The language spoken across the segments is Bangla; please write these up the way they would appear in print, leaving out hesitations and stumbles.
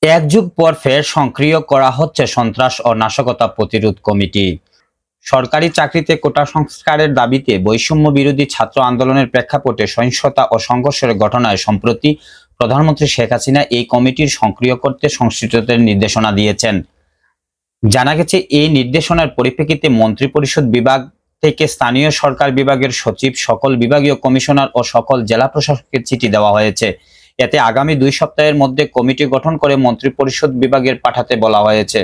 এক যুগ পর ফের সক্রিয় করা হচ্ছে সন্ত্রাস ও নাশকতা প্রতিরোধ কমিটি। সরকারি চাকরিতে কোটা সংস্কারের দাবিতে বৈষম্য বিরোধী ছাত্র আন্দোলনের প্রেক্ষাপটে সহিংসতা ও সংঘর্ষের ঘটনায় সম্প্রতি প্রধানমন্ত্রী শেখ হাসিনা এই কমিটির সক্রিয় করতে সংশ্লিষ্টদের নির্দেশনা দিয়েছেন। জানা গেছে, এই নির্দেশনার পরিপ্রেক্ষিতে মন্ত্রিপরিষদ বিভাগ থেকে স্থানীয় সরকার বিভাগের সচিব, সকল বিভাগীয় কমিশনার ও সকল জেলা প্রশাসককে চিঠি দেওয়া হয়েছে। এতে আগামী 2 সপ্তাহের মধ্যে কমিটি গঠন করে মন্ত্রিপরিষদ বিভাগের পাঠাতে বলা হয়েছে।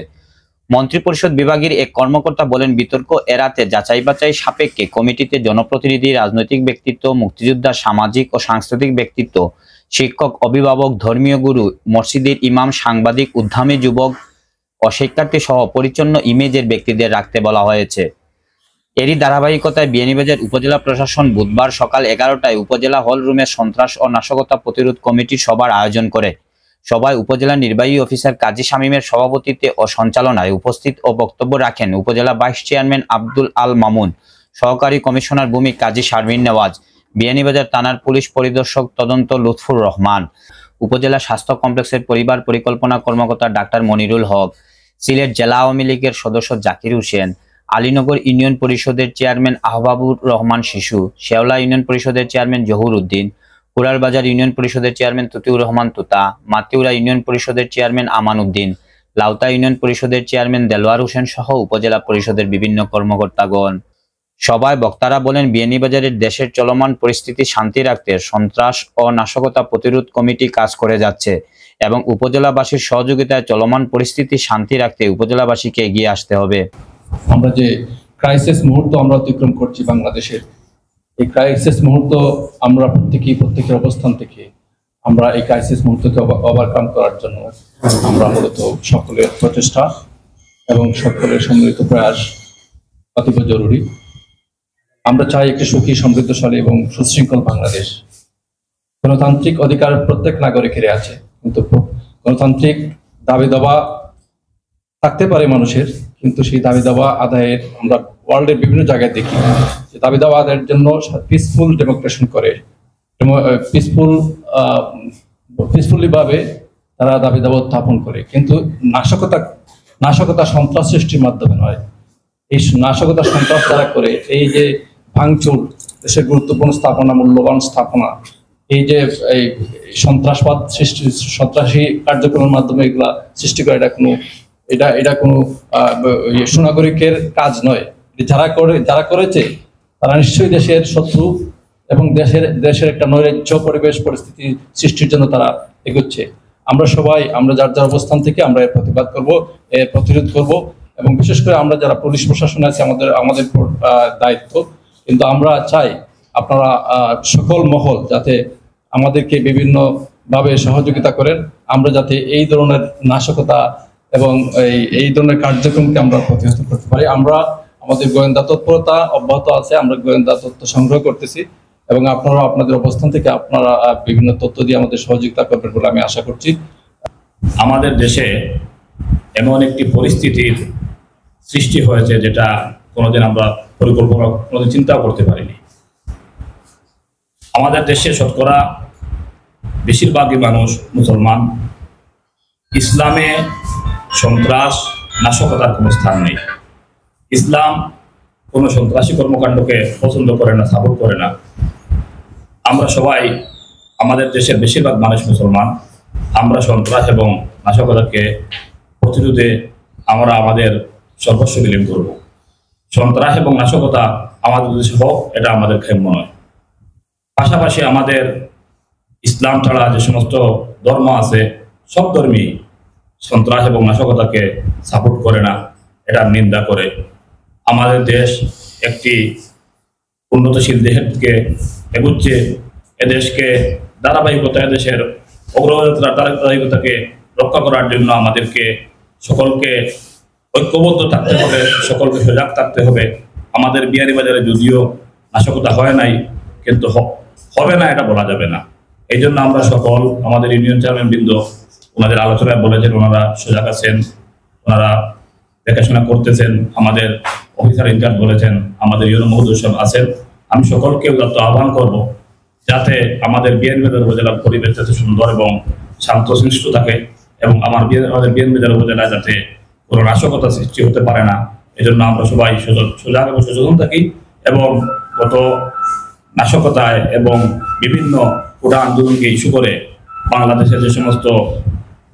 মন্ত্রিপরিষদ বিভাগের এক কর্মকর্তা বলেন, বিতর্ক এড়াতে যাচাই বাছাই সাপেক্ষে কমিটিতে জনপ্রতিনিধি, রাজনৈতিক ব্যক্তিত্ব, মুক্তিযোদ্ধা, সামাজিক ও সাংস্কৃতিক ব্যক্তিত্ব, শিক্ষক, অভিভাবক, ধর্মীয় গুরু, মসজিদের ইমাম, সাংবাদিক, উদ্যমী যুবক ও শিক্ষার্থী সহ পরিচ্ছন্ন ইমেজের ব্যক্তিদের রাখতে বলা হয়েছে। এরই ধারাবাহিকতায় বিয়ানীবাজার উপজেলা প্রশাসন বুধবার সকাল 11টায় উপজেলা হল রুমে সন্ত্রাস ও নাশকতা প্রতিরোধ কমিটির সভার আয়োজন করে। সভায় উপজেলা নির্বাহী অফিসার কাজী শামীমের সভাপতিত্বে ও সঞ্চালনায় উপস্থিত ও বক্তব্য রাখেন উপজেলা ভাইস চেয়ারম্যান আব্দুল আল মামুন, সহকারী কমিশনার ভূমি কাজী শারমিন নেওয়াজ, বিয়ানীবাজার থানার পুলিশ পরিদর্শক তদন্ত লুৎফুর রহমান, উপজেলা স্বাস্থ্য কমপ্লেক্সের পরিবার পরিকল্পনা কর্মকর্তা ডাক্তার মনিরুল হক, সিলেট জেলা আওয়ামী লীগের সদস্য জাকির হোসেন, আলীনগর ইউনিয়ন পরিষদের চেয়ারম্যান আহবাবুর রহমান শিশু, শেওলা ইউনিয়ন পরিষদের চেয়ারম্যান জহুর উদ্দিন, কুড়ালবাজার ইউনিয়ন পরিষদের চেয়ারম্যান তুতিউর রহমান তুতা, মাতিউরা ইউনিয়ন পরিষদের চেয়ারম্যান আমান উদ্দিন, লাউতা ইউনিয়ন পরিষদের চেয়ারম্যান দেলোয়ার হোসেন সহ উপজেলা পরিষদের বিভিন্ন কর্মকর্তাগণ। সভায় বক্তারা বলেন, বিয়ানীবাজারের দেশের চলমান পরিস্থিতি শান্তি রাখতে সন্ত্রাস ও নাশকতা প্রতিরোধ কমিটি কাজ করে যাচ্ছে এবং উপজেলাবাসীর সহযোগিতায় চলমান পরিস্থিতি শান্তি রাখতে উপজেলাবাসীকে এগিয়ে আসতে হবে। আমরা যে ক্রাইসিস মুহূর্ত আমরা অতিক্রম করছি বাংলাদেশের, এই ক্রাইসিস মুহূর্ত আমরা প্রত্যেকের অবস্থান থেকে আমরা এই ক্রাইসিস মুহূর্তকে ওভারকাম করার জন্য আমরা মূলত সকলের প্রচেষ্টা এবং সকলের সম্মিলিত প্রয়াস অতীব জরুরি। আমরা চাই একটি সুখী, সমৃদ্ধশালী এবং সুশৃঙ্খল বাংলাদেশ। গণতান্ত্রিক অধিকার প্রত্যেক নাগরিকের আছে, কিন্তু গণতান্ত্রিক দাবি দাবা থাকতে পারে মানুষের, কিন্তু সেই দাবি দাবা আদায়ের আমরা ওয়ার্ল্ডের বিভিন্ন জায়গায় দেখি যে দাবি দাবা আদায়ের জন্য পিসফুল ডেমোক্রেশন করে, পিসফুলি ভাবে তারা দাবি দাবা উত্থাপন করে, কিন্তু নাশকতা সন্ত্রাস সৃষ্টির মাধ্যমে নয়। এই নাশকতা সন্ত্রাস তারা করে, এই যে ভাঙচুর, দেশের গুরুত্বপূর্ণ স্থাপনা, মূল্যবান স্থাপনা, এই যে এই সন্ত্রাসী কার্যক্রমের মাধ্যমে এগুলা সৃষ্টি করে, এটা কোনো সুনাগরিকের কাজ নয়। যারা করেছে তারা নিশ্চয়ই দেশের শত্রু এবং দেশের একটা নৈরাজ্য পরিবেশ পরিস্থিতি সৃষ্টির জন্য তারা এগোচ্ছে। আমরা যার যার অবস্থান থেকে আমরা এর প্রতিবাদ করব, এর প্রতিরোধ করব, এবং বিশেষ করে আমরা যারা পুলিশ প্রশাসন আছে আমাদের দায়িত্ব। কিন্তু আমরা চাই আপনারা সকল মহল যাতে আমাদেরকে বিভিন্ন ভাবে সহযোগিতা করেন, আমরা যাতে এই ধরনের নাশকতা এবং এই ধরনের কার্যক্রমকে আমরা প্রতিহত করতে পারি। আমরা আমাদের গোয়েন্দা তৎপরতা অব্যাহত আছে, আমরা গোয়েন্দা তথ্য সংগ্রহ করতেছি এবং আপনারা আপনাদের অবস্থান থেকে আপনারা বিভিন্ন তথ্য দিয়ে আমাদের সহযোগিতা করবেন বলে আমি আশা করছি। আমাদের দেশে এমন একটি পরিস্থিতির সৃষ্টি হয়েছে যেটা কোনোদিন আমরা পরিকল্পনা কোনোদিন চিন্তাও করতে পারিনি। আমাদের দেশে শতকরা বেশিরভাগই মানুষ মুসলমান। ইসলামে সন্ত্রাস, নাশকতার কোনো স্থান নেই। ইসলাম কোনো সন্ত্রাসী কর্মকাণ্ডকে পছন্দ করে না, সাপোর্ট করে না। আমরা সবাই, আমাদের দেশের বেশিরভাগ মানুষ মুসলমান। আমরা সন্ত্রাস এবং নাশকতাকে প্রতিরোধে আমরা আমাদের সর্বস্ব বিলীন করব। সন্ত্রাস এবং নাশকতা আমাদের দেশে হোক, এটা আমাদের ক্ষেম্য নয়। পাশাপাশি আমাদের ইসলাম ছাড়া যে সমস্ত ধর্ম আছে, সব ধর্মই সন্ত্রাস এবং নাশকতাকে সাপোর্ট করে না, এটার নিন্দা করে। আমাদের দেশ একটি উন্নতশীল দেশের দিকে এগুচ্ছে। এদেশকে এদেশের ধারাবাহিকতাকে রক্ষা করার জন্য আমাদেরকে সকলকে ঐক্যবদ্ধ থাকতে হবে, সকলকে সজাগ থাকতে হবে। আমাদের বিয়ানীবাজারে যদিও নাশকতা হয় নাই, কিন্তু হবে না এটা বলা যাবে না। এই জন্য আমরা সকল আমাদের ইউনিয়ন চেয়ারম্যান বৃন্দ ওনাদের আলোচনায় বলেছেন, ওনারা সজাগ আছেন, ওনারা দেখাশোনা করতেছেন। আমাদের অফিসার ইনচার্জ বলেছেন, আমাদের ইউনিয়ন মহোদয় সব আছেন। আমি সকলকে আহ্বান করব যাতে আমাদের বিয়ানীবাজার উপজেলার পরিবেশ যাতে সুন্দর এবং শান্ত সৃষ্ট থাকে, এবং আমাদের বিএনপিদের উপজেলায় যাতে কোনো নাশকতা সৃষ্টি হতে পারে না, এজন্য আমরা সবাই সজাগ এবং সচেতন থাকি। এবং গত নাশকতায় এবং বিভিন্ন কোটা আন্দোলনকে ইস্যু করে বাংলাদেশের যে সমস্ত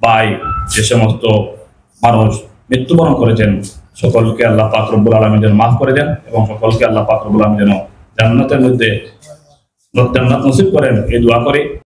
ভাই, যে সমস্ত মানুষ মৃত্যুবরণ করেছেন, সকলকে আল্লাহ পাক রব্বুল আলামিন যেন মাফ করে দেন এবং সকলকে আল্লাহ পাক রব্বুল আলামিন যেন জান্নাতের মধ্যে জান্নাত নসিব করেন, এই দোয়া করি।